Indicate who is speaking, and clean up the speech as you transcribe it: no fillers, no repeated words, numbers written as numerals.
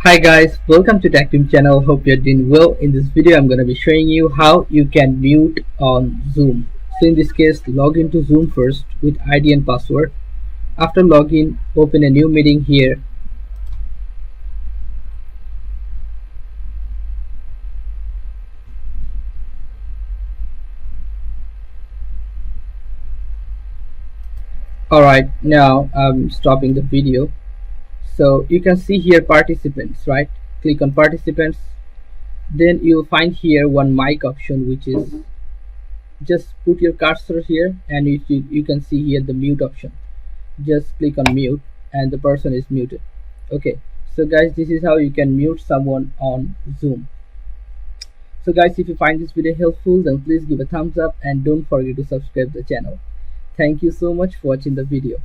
Speaker 1: Hi guys, welcome to Tech Team channel. Hope you're doing well. In this video, I'm going to be showing you how you can mute on Zoom. So in this case, log into Zoom first with ID and password. After login, open a new meeting here. Alright, now I'm stopping the video. So you can see here participants, right? Click on participants. Then you'll find here one mic option, which is just put your cursor here and you can see here the mute option. Just click on mute and the person is muted. Okay, so guys, this is how you can mute someone on Zoom. So guys, if you find this video helpful, then please give a thumbs up and don't forget to subscribe the channel. Thank you so much for watching the video.